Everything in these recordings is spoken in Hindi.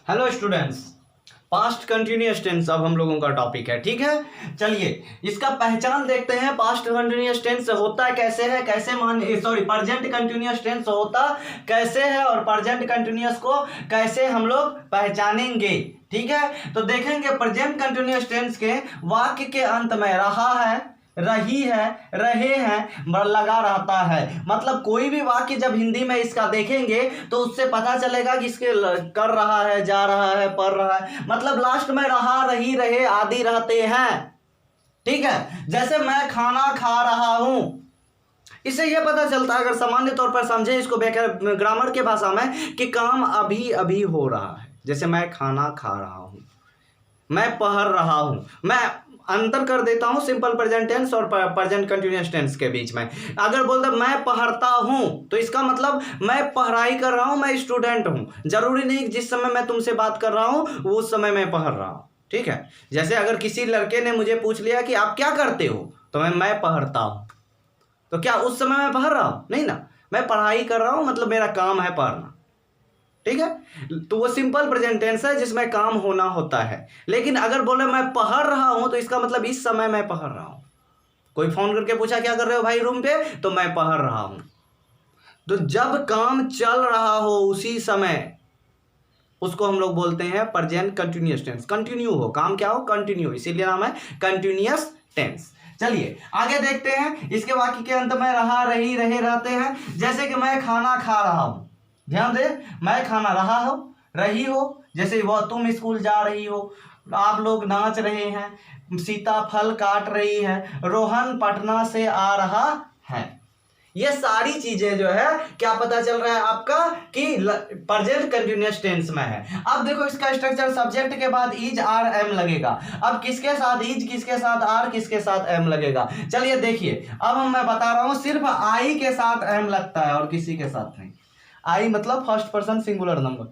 Hello students, past continuous tense अब हम लोगों का टॉपिक है। ठीक है, चलिए इसका पहचान देखते हैं। पास्ट कंटिन्यूअस टेंस होता कैसे है, कैसे प्रेजेंट कंटिन्यूअस टेंस होता कैसे है और प्रेजेंट कंटिन्यूअस को कैसे हम लोग पहचानेंगे। ठीक है, तो देखेंगे प्रेजेंट कंटिन्यूअस टेंस के वाक्य के अंत में रहा है, रही है, रहे हैं लगा रहता है। मतलब कोई भी वाक्य जब हिंदी में इसका देखेंगे तो उससे पता चलेगा कि इसके कर रहा है, जा रहा है, पढ़ रहा है। मतलब लास्ट में रहा, रही, रहे आदि रहते हैं। ठीक है, जैसे मैं खाना खा रहा हूं, इससे यह पता चलता है, अगर सामान्य तौर पर समझे इसको ग्रामर के भाषा में, कि काम अभी अभी हो रहा है। जैसे मैं खाना खा रहा हूं, मैं पढ़ रहा हूं। मैं अंतर कर देता हूं सिंपल प्रेजेंट टेंस और प्रेजेंट कंटिन्यूअस टेंस के बीच में। अगर बोलते मैं पढ़ता हूं तो इसका मतलब मैं पढ़ाई कर रहा हूं, मैं स्टूडेंट हूं। जरूरी नहीं जिस समय मैं तुमसे बात कर रहा हूं उस समय मैं पढ़ रहा हूं। ठीक है, जैसे अगर किसी लड़के ने मुझे पूछ लिया कि आप क्या करते हो, तो मैं पढ़ता हूं, तो क्या उस समय मैं पढ़ रहा हूं? नहीं ना, मैं पढ़ाई कर रहा हूं, मतलब मेरा काम है पढ़ना। ठीक है, तो वो सिंपल प्रेजेंट टेंस है जिसमें काम होना होता है। लेकिन अगर बोले मैं पढ़ रहा हूं तो इसका मतलब इस समय मैं पढ़ रहा हूं। कोई फोन करके पूछा क्या कर रहे हो भाई रूम पे, तो मैं पढ़ रहा हूं। तो जब काम चल रहा हो उसी समय उसको हम लोग बोलते हैं प्रेजेंट कंटिन्यूअस टेंस। कंटिन्यू हो, काम क्या हो, कंटिन्यू, इसीलिए नाम है कंटिन्यूअस टेंस। चलिए आगे देखते हैं। इसके वाक्य के अंत में रहा, रही, रहे रहते हैं। जैसे कि मैं खाना खा रहा हूं, ध्यान दे, मैं खाना रहा हो, रही हो, जैसे वह तुम स्कूल जा रही हो, आप लोग नाच रहे हैं, सीता फल काट रही है, रोहन पटना से आ रहा है। ये सारी चीजें जो है क्या पता चल रहा है आपका कि प्रेजेंट कंटिन्यूअस टेंस में है। अब देखो इसका स्ट्रक्चर, सब्जेक्ट के बाद इज आर एम लगेगा। अब किसके साथ इज, किसके साथ आर, किसके साथ एम लगेगा? चलिए देखिए, अब मैं बता रहा हूं, सिर्फ आई के साथ एम लगता है और किसी के साथ नहीं। आई मतलब फर्स्ट पर्सन सिंगुलर नंबर,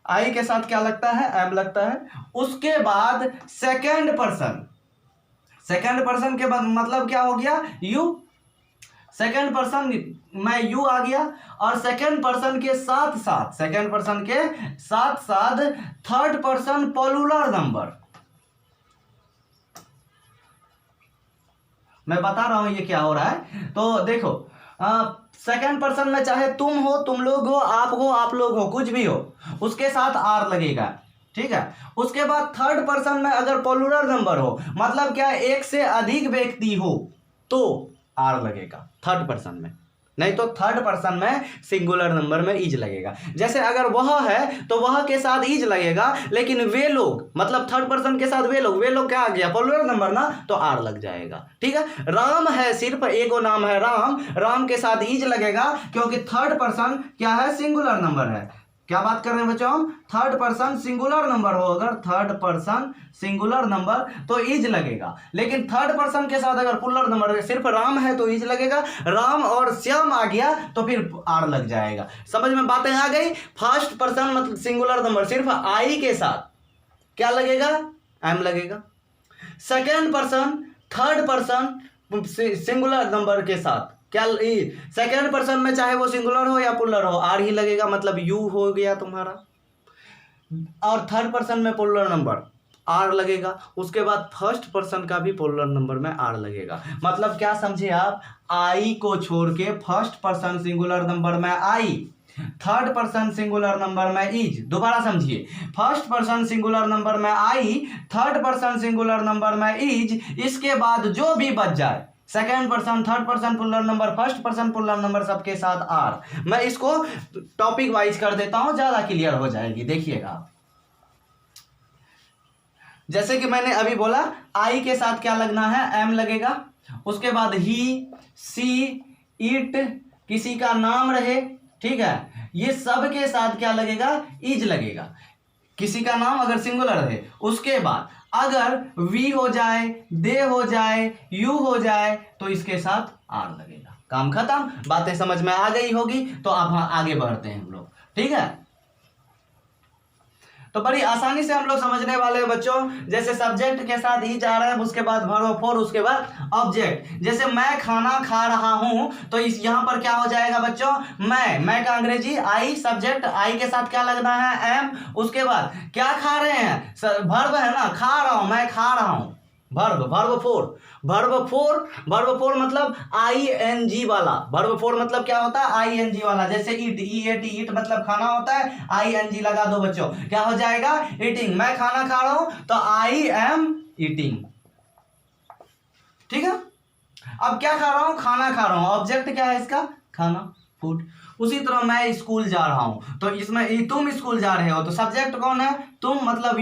आई के साथ क्या लगता है, एम लगता है। उसके बाद सेकंड पर्सन के बाद मतलब क्या हो गया, यू। सेकंड पर्सन में यू आ गया, और सेकंड पर्सन के साथ थर्ड पर्सन पोलुलर नंबर। मैं बता रहा हूं ये क्या हो रहा है। तो देखो, सेकंड पर्सन में चाहे तुम हो, तुम लोग हो, आप लोग हो, कुछ भी हो, उसके साथ आर लगेगा। ठीक है, उसके बाद थर्ड पर्सन में अगर पोलुलर नंबर हो, मतलब क्या, एक से अधिक व्यक्ति हो, तो आर लगेगा थर्ड पर्सन में। नहीं तो थर्ड पर्सन में सिंगुलर नंबर में इज लगेगा। जैसे अगर वह है तो वह के साथ इज लगेगा, लेकिन वे लोग, मतलब थर्ड पर्सन के साथ वे लोग क्या आ गया, पोलुलर नंबर ना, तो आर लग जाएगा। ठीक है, राम है, सिर्फ एगो नाम है राम के साथ इज लगेगा, क्योंकि थर्ड पर्सन क्या है, सिंगुलर नंबर है। क्या बात कर रहे हैं बच्चों हम, थर्ड पर्सन सिंगुलर नंबर हो, अगर थर्ड पर्सन सिंगुलर नंबर तो इज लगेगा। लेकिन थर्ड पर्सन के साथ अगर पुल्लर नंबर सिर्फ राम है तो इज लगेगा, राम और श्याम आ गया तो फिर आर लग जाएगा। समझ में बातें आ गई। फर्स्ट पर्सन मतलब सिंगुलर नंबर सिर्फ आई के साथ क्या लगेगा, एम लगेगा। Second person, third person singular number के साथ क्या, सेकेंड पर्सन में चाहे वो सिंगुलर हो या पुल्लर हो, आर ही लगेगा, मतलब यू हो गया तुम्हारा। और थर्ड पर्सन में पोलर नंबर आर लगेगा। उसके बाद फर्स्ट पर्सन का भी पोलर नंबर में आर लगेगा। मतलब क्या समझे आप, आई को छोड़ के फर्स्ट पर्सन सिंगुलर नंबर में I, third person singular number में इज। दोबारा समझिए, फर्स्ट पर्सन सिंगुलर नंबर में I, third person singular number में इज, इसके बाद जो भी बच जाए, second person, third person plural number, first person plural number, सबके साथ आर। मैं इसको टॉपिक वाइज कर देता हूं, ज्यादा क्लियर हो जाएगी। देखिएगा, जैसे कि मैंने अभी बोला, आई के साथ क्या लगना है, एम लगेगा। उसके बाद ही, सी, इट, किसी का नाम रहे, ठीक है, ये सब के साथ क्या लगेगा, इज लगेगा। किसी का नाम अगर सिंगुलर है, उसके बाद अगर वी हो जाए, दे हो जाए, यू हो जाए, तो इसके साथ आर लगेगा। काम खत्म। बातें समझ में आ गई होगी, तो अब आगे बढ़ते हैं हम लोग। ठीक है, तो बड़ी आसानी से हम लोग समझने वाले हैं बच्चों। जैसे सब्जेक्ट के साथ ही जा रहे हैं, उसके बाद वर्ब फॉर, उसके बाद ऑब्जेक्ट। जैसे मैं खाना खा रहा हूं, तो इस यहां पर क्या हो जाएगा बच्चों, मैं का अंग्रेजी आई, सब्जेक्ट आई के साथ क्या लगना है, एम। उसके बाद क्या खा रहे हैं, वर्ब है ना, खा रहा हूं, मैं खा रहा हूं, वर्ब फोर मतलब ING वाला। वर्ब फोर मतलब क्या होता है, ING वाला। जैसे ईट, EAT, ईट मतलब खाना होता है, ING लगा दो बच्चों, क्या हो जाएगा, ईटिंग। मैं खाना खा रहा हूं तो I am eating, ठीक है। अब क्या खा रहा हूं, खाना खा रहा हूं, ऑब्जेक्ट क्या है इसका, खाना, फूड। उसी तरह मैं स्कूल जा रहा हूं, तो इसमें तुम स्कूल जा रहे हो, तो सब्जेक्ट कौन है, तुम मतलब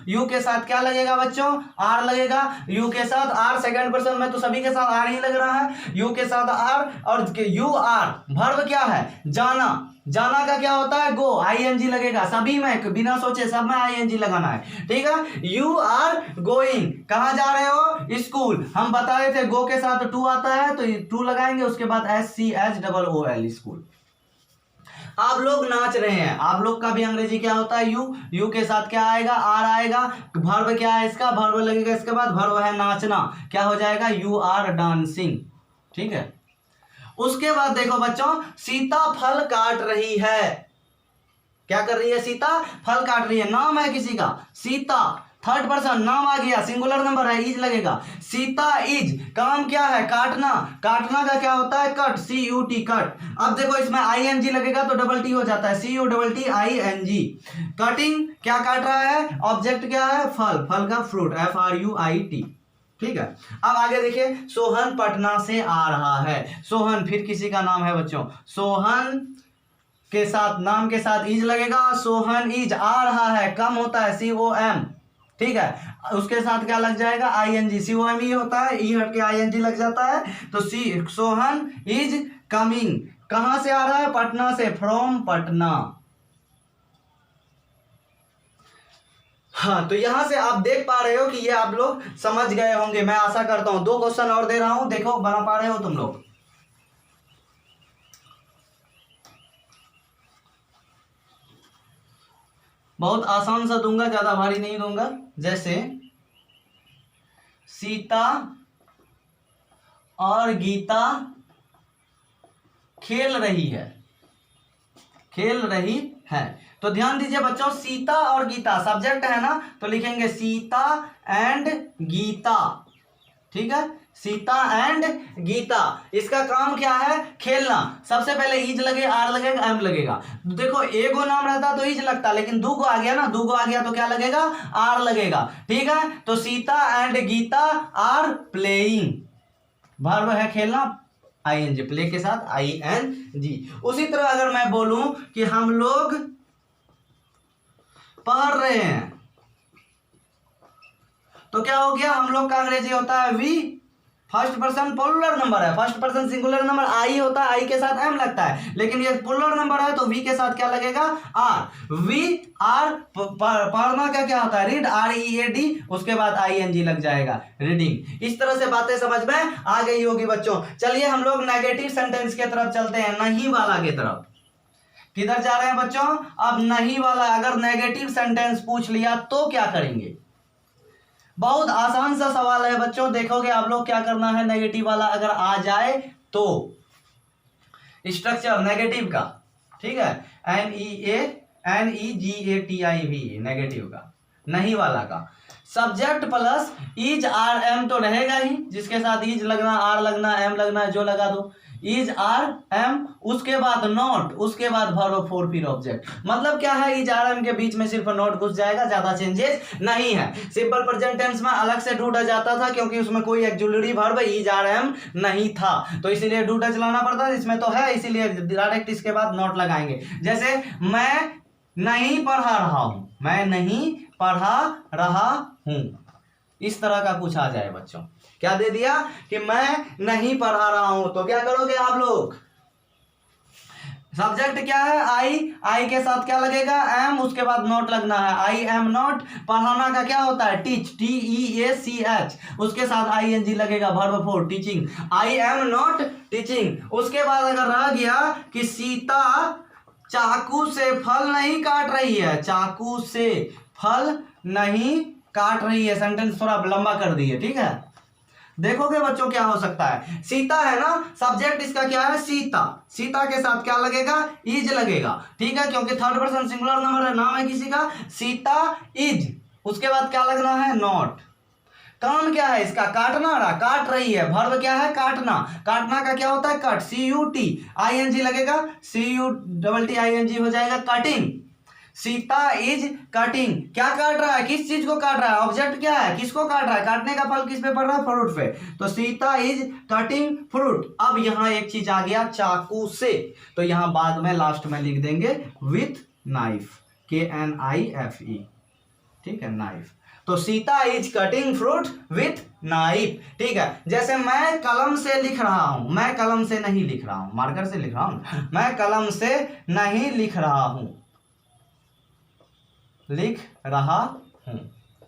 यू के साथ क्या लगेगा बच्चों, आर लगेगा। यू के साथ आर, सेकंड पर्सन में तो सभी के साथ आर ही लग रहा है, यू के साथ आर, और यू आर। वर्ब क्या है, जाना, जाना का क्या होता है, गो, ING लगेगा सभी में, बिना सोचे सब में ING लगाना है, ठीक है। यू आर गोइंग, कहां जा रहे हो, स्कूल। हम बता रहे थे गो के साथ टू आता है, तो टू लगाएंगे, उसके बाद SCHOOL, स्कूल। आप लोग नाच रहे हैं, आप लोग का भी अंग्रेजी क्या होता है, यू के साथ क्या आएगा, आर आएगा। वर्ब क्या है इसका, वर्ब लगेगा, इसके बाद वर्ब है नाचना, क्या हो जाएगा, यू आर डांसिंग, ठीक है। उसके बाद देखो बच्चों, सीता फल काट रही है, क्या कर रही है, सीता फल काट रही है, नाम है किसी का, सीता, थर्ड पर्सन, नाम आ गया, सिंगुलर नंबर है, इज लगेगा। सीता इज, काम क्या है, काटना, काटना का क्या होता है, कट, CUT, कट। अब देखो इसमें ING लगेगा तो डबल टी हो जाता है, CUTTING। कटिंग, क्या काट रहा है, ऑब्जेक्ट क्या है, फल, फल का फ्रूट, FRUIT, ठीक है। अब आगे देखिए, सोहन पटना से आ रहा है, सोहन फिर किसी का नाम है बच्चों, सोहन के साथ, नाम के साथ इज लगेगा, सोहन इज, आ रहा है, कम होता है, COM, ठीक है। उसके साथ क्या लग जाएगा, ING, COM ही होता है, ई हट के ING लग जाता है, तो सोहन इज कमिंग, कहां से आ रहा है, पटना से, फ्रॉम पटना। हाँ, तो यहां से आप देख पा रहे हो कि ये आप लोग समझ गए होंगे, मैं आशा करता हूं। 2 क्वेश्चन और दे रहा हूं, देखो बना पा रहे हो तुम लोग। बहुत आसान सा दूंगा, ज्यादा भारी नहीं दूंगा। जैसे सीता और गीता खेल रही है, खेल रही है, तो ध्यान दीजिए बच्चों, सीता और गीता सब्जेक्ट है ना, तो लिखेंगे सीता एंड गीता, ठीक है, सीता एंड गीता। इसका काम क्या है, खेलना। सबसे पहले इज लगे, आर लगेगा, एम लगेगा। देखो एगो नाम रहता तो इज लगता, लेकिन दूगो आ गया ना, दूगो आ गया तो क्या लगेगा, आर लगेगा, ठीक है। तो Sita and Gita are playing, verb है खेलना, ING, प्ले के साथ ING। उसी तरह अगर मैं बोलूं कि हम लोग पढ़ रहे हैं, तो क्या हो गया, हम लोग का अंग्रेजी होता है we, first person plural number है, first person singular number, I होता है, आई के साथ एम लगता है, लेकिन ये प्लूरल नंबर है तो वी के साथ क्या लगेगा, आर। वी आर, पढ़ना का क्या होता है, रीड, READ, उसके बाद ING लग जाएगा, रीडिंग। इस तरह से बातें समझ में आ गई होगी बच्चों। चलिए हम लोग नेगेटिव सेंटेंस के तरफ चलते हैं, नहीं वाला की तरफ। किधर जा रहे हैं बच्चों, अब नहीं वाला। अगर नेगेटिव सेंटेंस पूछ लिया तो क्या करेंगे, बहुत आसान सा सवाल है बच्चों। देखोगे आप लोग क्या करना है, नेगेटिव वाला अगर आ जाए तो स्ट्रक्चर नेगेटिव का, ठीक है, NEGATIV, नेगेटिव का, नहीं वाला का, subject plus is are am तो रहेगा ही, जिसके साथ इज लगना, आर लगना, एम लगना, जो लगा दो, इज आर एम, उसके बाद नॉट, उसके बाद वर्ब फोर, फिर ऑब्जेक्ट। मतलब क्या है, इज आर एम के बीच में सिर्फ नॉट घुस जाएगा, ज्यादा चेंजेस नहीं है। सिंपल प्रेजेंट टेंस में अलग से ढूंढा जाता था, क्योंकि उसमें कोई auxiliary verb is are am नहीं था, तो इसीलिए ढूंढा चलाना पड़ता, इसमें तो है, इसीलिए डायरेक्ट इसके बाद नॉट लगाएंगे। जैसे मैं नहीं पढ़ा रहा हूं, मैं नहीं पढ़ा रहा हूं, इस तरह का कुछ आ जाए बच्चों। क्या दे दिया कि मैं नहीं पढ़ा रहा हूं, तो क्या करोगे आप लोग, सब्जेक्ट क्या है, आई के साथ क्या लगेगा, एम, उसके बाद नॉट लगना है, आई एम नॉट। पढ़ाना का क्या होता है, टीच, TEACH, उसके साथ ING लगेगा, verb four, teaching, I am not teaching. उसके बाद अगर रह गया कि सीता चाकू से फल नहीं काट रही है, चाकू से फल नहीं काट रही है। सेंटेंस थोड़ा लंबा कर दिए, ठीक है। देखोगे बच्चों क्या हो सकता है, सीता है ना, सब्जेक्ट इसका क्या है, सीता। सीता के साथ क्या लगेगा, इज लगेगा, ठीक है, क्योंकि थर्ड पर्सन सिंगुलर नंबर है, नाम है किसी का, सीता इज। उसके बाद क्या लगना है, नॉट। काम क्या है इसका, काटना रहा, काट रही है, वर्ब क्या है, काटना। काटना का क्या होता है, कट, CUT, ING लगेगा, CUTTING हो जाएगा, कटिंग। सीता इज कटिंग, क्या काट रहा है, किस चीज को काट रहा है, ऑब्जेक्ट क्या है, किसको काट रहा है, काटने का फल किस पे पड़ रहा है, फ्रूट पे, तो सीता इज कटिंग फ्रूट। अब यहां एक चीज आ गया, चाकू से, तो यहां बाद में लास्ट में लिख देंगे विथ नाइफ, KNIFE, ठीक है, नाइफ। तो Sita is cutting fruit with knife, ठीक है। जैसे मैं कलम से लिख रहा हूं, मैं कलम से नहीं लिख रहा हूं, मार्कर से लिख रहा हूं, मैं कलम से नहीं लिख रहा हूं, लिख रहा हूं,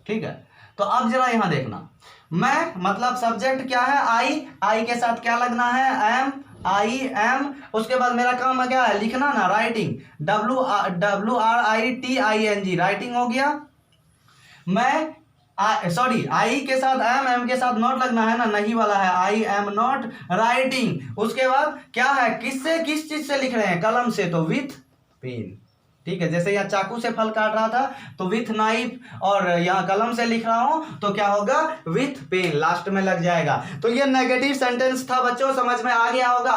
ठीक है। तो अब जरा यहां देखना, मैं मतलब सब्जेक्ट क्या है, आई के साथ क्या लगना है, एम, IM। उसके बाद मेरा काम क्या है, लिखना ना, राइटिंग, WRITING, राइटिंग हो गया। मैं सॉरी, आई के साथ एम के साथ नॉट लगना है ना, नहीं वाला है, I am not राइटिंग। उसके बाद क्या है, किससे, किस चीज से लिख रहे हैं, कलम से, तो विथ पेन, ठीक है। जैसे यहाँ चाकू से फल काट रहा था तो विथ नाइफ, और यहाँ कलम से लिख रहा हूं तो क्या होगा, विथ पेन, लास्ट में लग जाएगा। तो ये नेगेटिव सेंटेंस था बच्चों, समझ में आ गया होगा।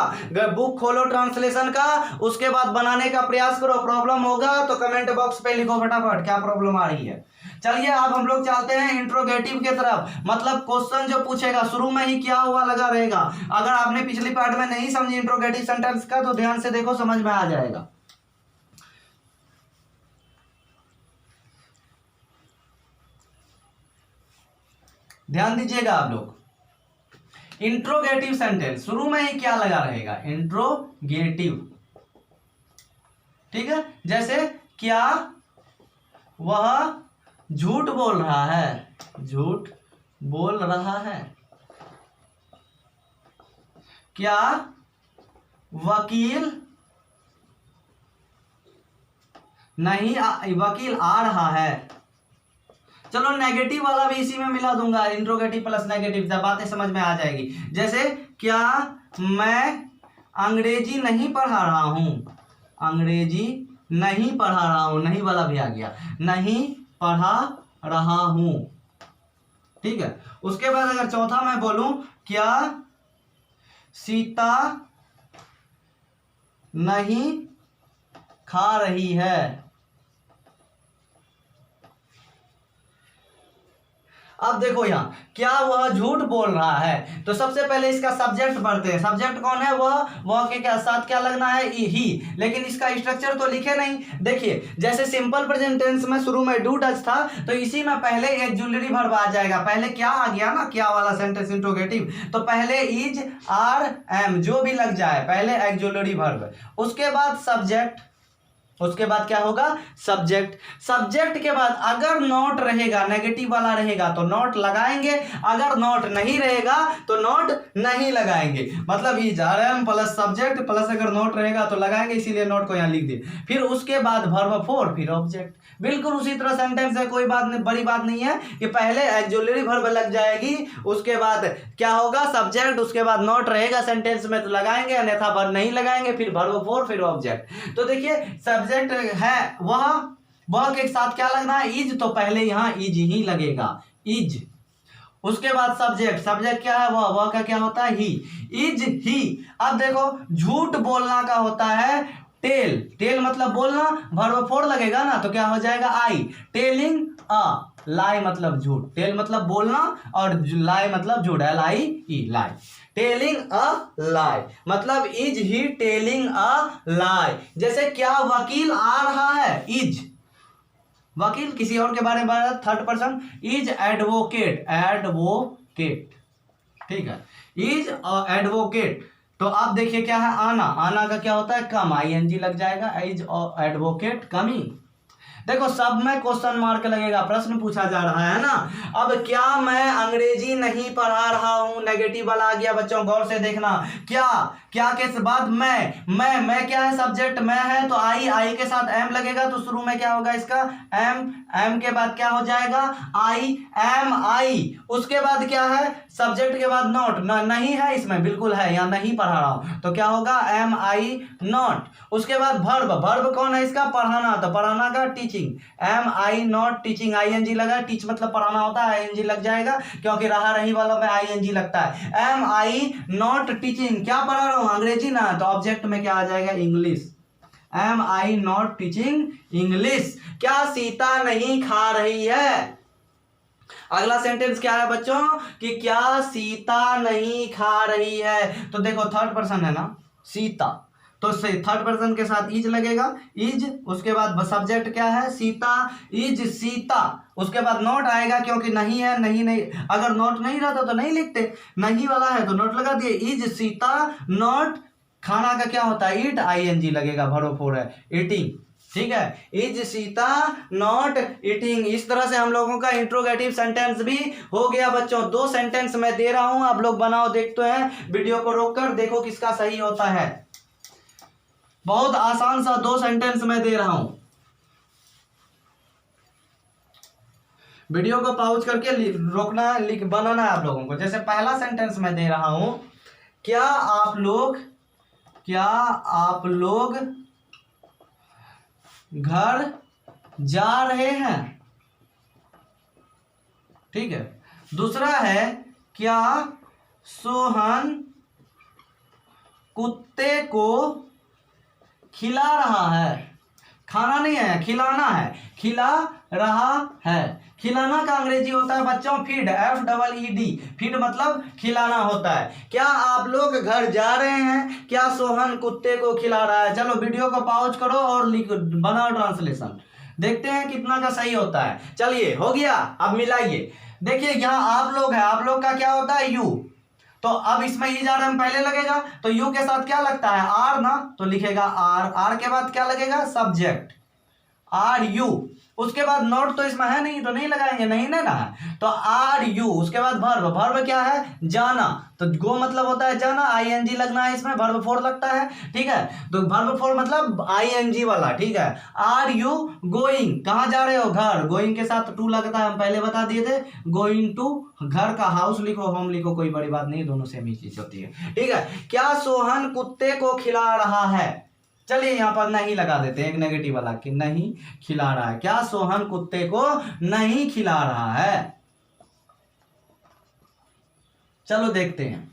बुक खोलो ट्रांसलेशन का, उसके बाद बनाने का प्रयास करो। प्रॉब्लम होगा तो कमेंट बॉक्स पे लिखो फटाफट क्या प्रॉब्लम आ रही है। चलिए अब हम लोग चलते हैं इंट्रोगेटिव के तरफ, मतलब क्वेश्चन जो पूछेगा शुरू में ही क्या हुआ लगा रहेगा। अगर आपने पिछली पार्ट में नहीं समझी इंट्रोगेटिव सेंटेंस का तो ध्यान से देखो, समझ में आ जाएगा। ध्यान दीजिएगा आप लोग, इंट्रोगेटिव सेंटेंस शुरू में ही क्या लगा रहेगा, इंट्रोगेटिव, ठीक है। जैसे क्या वह झूठ बोल रहा है, झूठ बोल रहा है। क्या वकील नहीं वकील आ रहा है। चलो नेगेटिव वाला भी इसी में मिला दूंगा, इंट्रोगेटिव प्लस नेगेटिव, जब बातें समझ में आ जाएगी। जैसे क्या मैं अंग्रेजी नहीं पढ़ा रहा हूं, अंग्रेजी नहीं पढ़ा रहा हूं, नहीं वाला भी आ गया, नहीं पढ़ा रहा हूं, ठीक है। उसके बाद अगर चौथा मैं बोलूं, क्या सीता नहीं खा रही है। अब देखो यहाँ क्या वह झूठ बोल रहा है, तो सबसे पहले इसका सब्जेक्ट पढ़ते हैं। सब्जेक्ट कौन है, वह के क्या साथ क्या लगना है, ही। लेकिन इसका स्ट्रक्चर तो लिखे नहीं। देखिए जैसे सिंपल प्रेजेंट टेंस में शुरू में डू डज था, तो इसी में पहले एक्जुलरी वर्ब आ जाएगा। पहले क्या आ गया ना, क्या वाला सेंटेंस इंट्रोगेटिव, तो पहले इज, आर, एम जो भी लग जाए, पहले एक्जुलरी वर्ब, उसके बाद सब्जेक्ट, उसके बाद क्या होगा, सब्जेक्ट। सब्जेक्ट के बाद अगर नॉट रहेगा, नेगेटिव वाला रहेगा तो नॉट लगाएंगे, अगर नॉट नहीं रहेगा तो नॉट नहीं लगाएंगे। मतलब is, are, am plus subject plus अगर नॉट रहेगा तो लगाएंगे, इसीलिए नॉट को यहाँ लिख दिए। फिर उसके बाद वर्ब फॉर, फिर ऑब्जेक्ट। बिल्कुल उसी तरह सेंटेंस है, कोई बात नहीं, बड़ी बात नहीं है कि पहले एक्जुलरी वर्ब लग जाएगी, उसके बाद क्या होगा, सब्जेक्ट, उसके बाद नॉट रहेगा सेंटेंस में तो लगाएंगे, अन्यथा वर्ब नहीं लगाएंगे, फिर वर्ब फॉर, फिर ऑब्जेक्ट। तो देखिए सब्जेक्ट है वह के साथ क्या लगना है, इज, तो पहले यहां इज ही लगेगा, इज। उसके बाद सब्जेक्ट, सब्जेक्ट क्या है, वह का क्या होता है, ही, इज ही। अब देखो झूठ बोलना का होता है टेल, टेल मतलब बोलना, वर्ब फोर लगेगा ना तो क्या हो जाएगा, आई। टेलिंग अ लाई मतलब झूठ, टेल मतलब बोलना और लाई मतलब झूठ, LIE, लाई। टेलिंग अ लाई मतलब इज ही टेलिंग अ लाई। जैसे क्या वकील आ रहा है, इज, वकील किसी और के बारे में, third person, is advocate, advocate, ठीक है, इज एडवोकेट। तो आप देखिए क्या है, आना, आना का क्या होता है, कम, ING लग जाएगा, इज एडवोकेट कमिंग। देखो सब में क्वेश्चन मार्क लगेगा, प्रश्न पूछा जा रहा है ना। अब क्या मैं अंग्रेजी नहीं पढ़ा रहा हूं, नेगेटिव वाला आ गया बच्चों, गौर से देखना। क्या क्या के बाद मैं क्या है, सब्जेक्ट मैं है तो आई के साथ एम लगेगा, तो शुरू में क्या होगा इसका एम के बाद क्या हो जाएगा आई, एम आई। उसके बाद क्या है, सब्जेक्ट के बाद नॉट, नहीं है इसमें, बिल्कुल है, यहाँ नहीं पढ़ा रहा हूं, तो क्या होगा एम आई नॉट। उसके बाद वर्ब कौन है इसका, पढ़ाना, तो पढ़ाना का teaching, am I not teaching, ING लगा, टीच मतलब पढ़ाना होता है, आईएनजी लग जाएगा क्योंकि रहा रही वाला में आईएनजी लगता है। एम आई नॉट टीचिंग, क्या पढ़ा रहा हूं, अंग्रेजी ना, तो ऑब्जेक्ट में क्या आ जाएगा English, am I not teaching English. क्या सीता नहीं खा रही है, अगला सेंटेंस क्या है बच्चों कि क्या सीता नहीं खा रही है, तो देखो थर्ड पर्सन है ना सीता, तो थर्ड पर्सन के साथ इज लगेगा, इज, उसके बाद सब्जेक्ट क्या है सीता, इज सीता, उसके बाद नॉट आएगा क्योंकि नहीं है, नहीं, अगर नॉट नहीं रहता तो नहीं लिखते, नहीं वाला है तो नॉट लगा दिए, इज सीता नॉट, खाना का क्या होता है ईट, आईएनजी लगेगा, वर्ब फोर है ईटिंग, ठीक है, इज सीता नॉट ईटिंग। इस तरह से हम लोगों का इंट्रोगेटिव सेंटेंस भी हो गया बच्चों। 2 सेंटेंस मैं दे रहा हूं, आप लोग बनाओ, देखते हैं, वीडियो को रोककर देखो किसका सही होता है। बहुत आसान सा 2 सेंटेंस मैं दे रहा हूं, वीडियो को पॉज करके रोकना है, बनाना है आप लोगों को। जैसे पहला सेंटेंस मैं दे रहा हूं, क्या आप लोग घर जा रहे हैं, ठीक है। दूसरा है क्या सोहन कुत्ते को खिला रहा है, खाना नहीं है खिलाना है, खिला रहा है, खिलाना का अंग्रेजी होता है बच्चों फीड, FEED, फीड मतलब खिलाना होता है। क्या आप लोग घर जा रहे हैं, क्या सोहन कुत्ते को खिला रहा है। चलो वीडियो को पॉज करो और बनाओ ट्रांसलेशन, देखते हैं कितना का सही होता है। चलिए हो गया, अब मिलाइए, देखिए यहाँ आप लोग है, आप लोग का क्या होता है यू, तो अब इसमें ई जा रहा पहले लगेगा, तो यू के साथ क्या लगता है आर ना, तो लिखेगा आर के बाद क्या लगेगा सब्जेक्ट, आर यू, उसके बाद नॉट तो इसमें है नहीं तो नहीं लगाएंगे, नहीं ना, तो आर यू, उसके बाद वर्ब क्या है जाना, तो गो मतलब होता है जाना, आईएनजी लगना है इसमें, वर्ब फोर लगता है, ठीक है, तो वर्ब फोर मतलब आईएनजी वाला, ठीक है। आर यू गोइंग, कहाँ जा रहे हो घर, गोइंग के साथ टू लगता है, हम पहले बता दिए थे, गोइंग टू, घर का हाउस लिखो होम लिखो कोई बड़ी बात नहीं, दोनों सेम ही चीज होती है, ठीक है। क्या सोहन कुत्ते को खिला रहा है, चलिए यहां पर नहीं लगा देते हैं, एक नेगेटिव वाला कि नहीं खिला रहा है, क्या सोहन कुत्ते को नहीं खिला रहा है। चलो देखते हैं,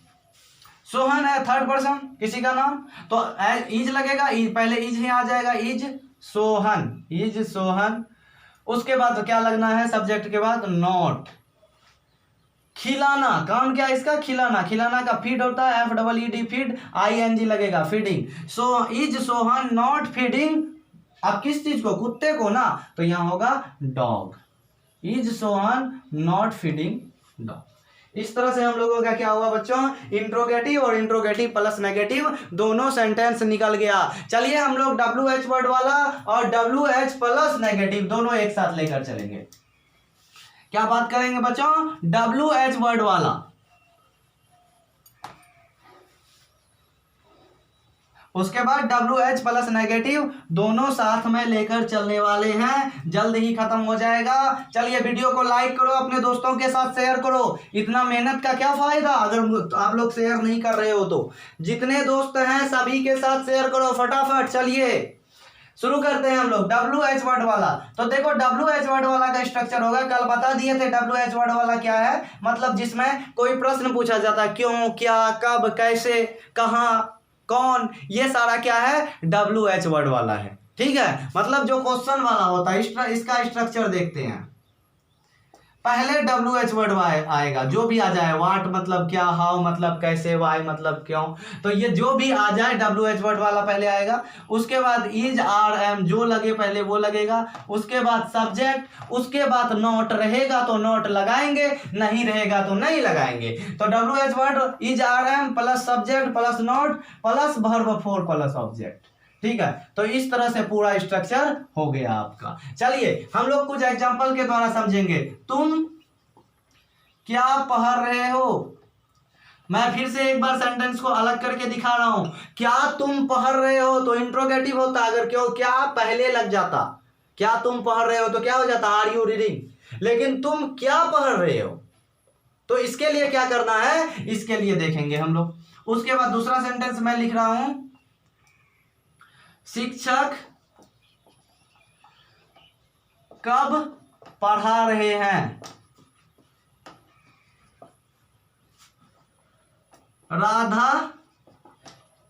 सोहन है थर्ड पर्सन किसी का नाम, तो इज लगेगा, पहले इज ही आ जाएगा, इज सोहन, उसके बाद क्या लगना है सब्जेक्ट के बाद नॉट, खिलाना, काम क्या इसका खिलाना का फीड होता है FEED फीड, आईएनजी लगेगा feeding, so is Sohan not feeding, अब किस चीज को कुत्ते को ना, तो यहां होगा dog, is Sohan not feeding dog. इस तरह से हम लोगों का क्या हुआ बच्चों, इंट्रोगेटिव और इंट्रोगेटिव प्लस नेगेटिव दोनों सेंटेंस निकल गया। चलिए हम लोग WH वर्ड वाला और WH प्लस नेगेटिव दोनों एक साथ लेकर चलेंगे। क्या बात करेंगे बच्चों, WH वर्ड वाला, उसके बाद WH प्लस नेगेटिव दोनों साथ में लेकर चलने वाले हैं, जल्द ही खत्म हो जाएगा। चलिए वीडियो को लाइक करो, अपने दोस्तों के साथ शेयर करो, इतना मेहनत का क्या फायदा अगर आप लोग शेयर नहीं कर रहे हो तो, जितने दोस्त हैं सभी के साथ शेयर करो फटाफट। चलिए शुरू करते हैं हम लोग WH वर्ड वाला। तो देखो WH वर्ड वाला का स्ट्रक्चर होगा, कल बता दिए थे WH वर्ड वाला क्या है, मतलब जिसमें कोई प्रश्न पूछा जाता है, क्यों, क्या, कब, कैसे, कहाँ, कौन, ये सारा क्या है WH वर्ड वाला है, ठीक है, मतलब जो क्वेश्चन वाला होता है। इसका स्ट्रक्चर देखते हैं, पहले WH वर्ड आएगा, जो भी आ जाए, वाट मतलब क्या, हाउ मतलब कैसे, वाई मतलब क्यों, तो ये जो भी आ जाए WH वर्ड वाला पहले आएगा। उसके बाद इज आर एम जो लगे पहले वो लगेगा, उसके बाद सब्जेक्ट, उसके बाद नॉट रहेगा तो नॉट लगाएंगे, नहीं रहेगा तो नहीं लगाएंगे। तो WH word is are am plus subject plus not plus verb four plus object, ठीक है। तो इस तरह से पूरा स्ट्रक्चर हो गया आपका। चलिए हम लोग कुछ एग्जांपल के द्वारा समझेंगे। तुम क्या पढ़ रहे हो, मैं फिर से एक बार सेंटेंस को अलग करके दिखा रहा हूं। क्या तुम पढ़ रहे हो तो इंट्रोगेटिव होता, अगर क्यों क्या पहले लग जाता, क्या तुम पढ़ रहे हो तो क्या हो जाता, आर यू रीडिंग। लेकिन तुम क्या पढ़ रहे हो, तो इसके लिए क्या करना है, इसके लिए देखेंगे हम लोग। उसके बाद दूसरा सेंटेंस मैं लिख रहा हूं, शिक्षक कब पढ़ा रहे हैं, राधा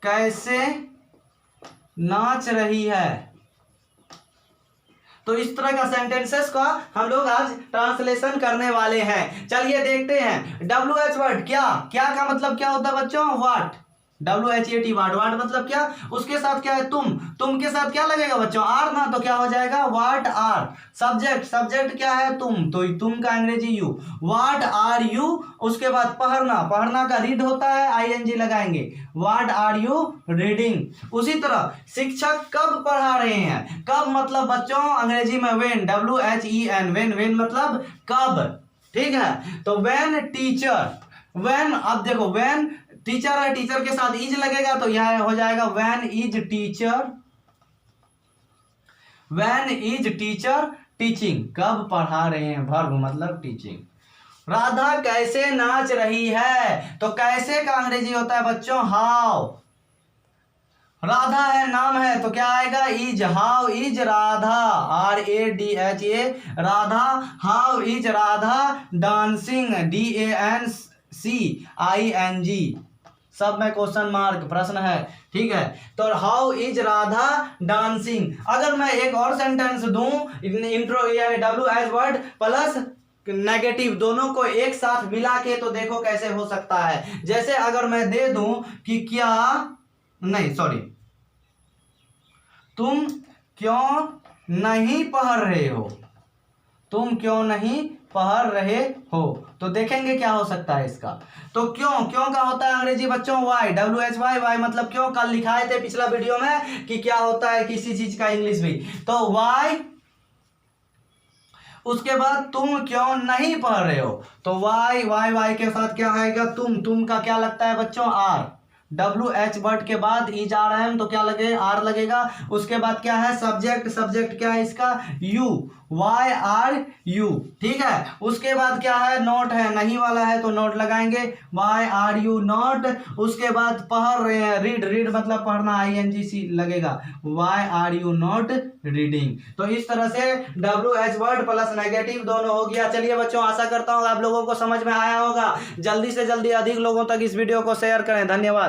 कैसे नाच रही है। तो इस तरह का सेंटेंसेस का हम लोग आज ट्रांसलेशन करने वाले हैं। चलिए देखते हैं। WH वर्ड, क्या क्या का मतलब क्या होता है बच्चों, व्हाट। WHAT वर्ड, व्हाट मतलब क्या, उसके साथ क्या है, तुम के साथ क्या लगेगा बच्चों, आर ना, तो क्या हो जाएगा व्हाट आर। सब्जेक्ट, सब्जेक्ट क्या है, तुम, तो तुम का अंग्रेजी यू, व्हाट आर यू। उसके बाद पढ़ना, पढ़ना का रीड होता है, ING लगाएंगे, व्हाट आर यू रीडिंग। उसी तरह शिक्षक कब पढ़ा रहे हैं, कब मतलब बच्चों अंग्रेजी में व्हेन, WHEN, व्हेन मतलब कब, ठीक है। तो व्हेन टीचर, व्हेन, अब देखो व्हेन टीचर है, टीचर के साथ इज लगेगा तो यह हो जाएगा when is teacher, when is teacher teaching, कब पढ़ा रहे हैं, वर्ब मतलब टीचिंग। राधा कैसे नाच रही है, तो कैसे का अंग्रेजी होता है बच्चों हाउ। राधा है, नाम है, तो क्या आएगा is, how is Radha, RADHA Radha, how is Radha dancing, DANCING, सब में क्वेश्चन मार्क प्रश्न है, ठीक है। तो हाउ इज राधा डांसिंग। अगर मैं एक और सेंटेंस दूं, intro WH word plus negative दोनों को एक साथ मिला के, तो देखो कैसे हो सकता है। जैसे अगर मैं दे दूं कि क्या, नहीं सॉरी, तुम क्यों नहीं पढ़ रहे हो, तुम क्यों नहीं पढ़ रहे हो, तो देखेंगे क्या हो सकता है इसका। तो क्यों, क्यों का होता है अंग्रेजी बच्चों वाई, WHY, वाई मतलब क्यों, कल लिखाए थे पिछला वीडियो में कि क्या होता है किसी चीज का इंग्लिश भी, तो वाई। उसके बाद तुम क्यों नहीं पढ़ रहे हो, तो वाई, वाई के साथ क्या आएगा, तुम का क्या लगता है बच्चों आर, WH वर्ड के बाद इज RM तो क्या लगे, आर लगेगा। उसके बाद क्या है सब्जेक्ट, सब्जेक्ट क्या है इसका यू, YRU, ठीक है। उसके बाद क्या है, नोट है, नहीं वाला है तो नोट लगाएंगे, YRU नोट। उसके बाद पढ़ रहे हैं, रीड, रीड मतलब पढ़ना, ING लगेगा, YRU नोट रीडिंग। तो इस तरह से WH वर्ड प्लस नेगेटिव दोनों हो गया। चलिए बच्चों, आशा करता हूँ आप लोगों को समझ में आया होगा। जल्दी से जल्दी अधिक लोगों तक इस वीडियो को शेयर करें। धन्यवाद।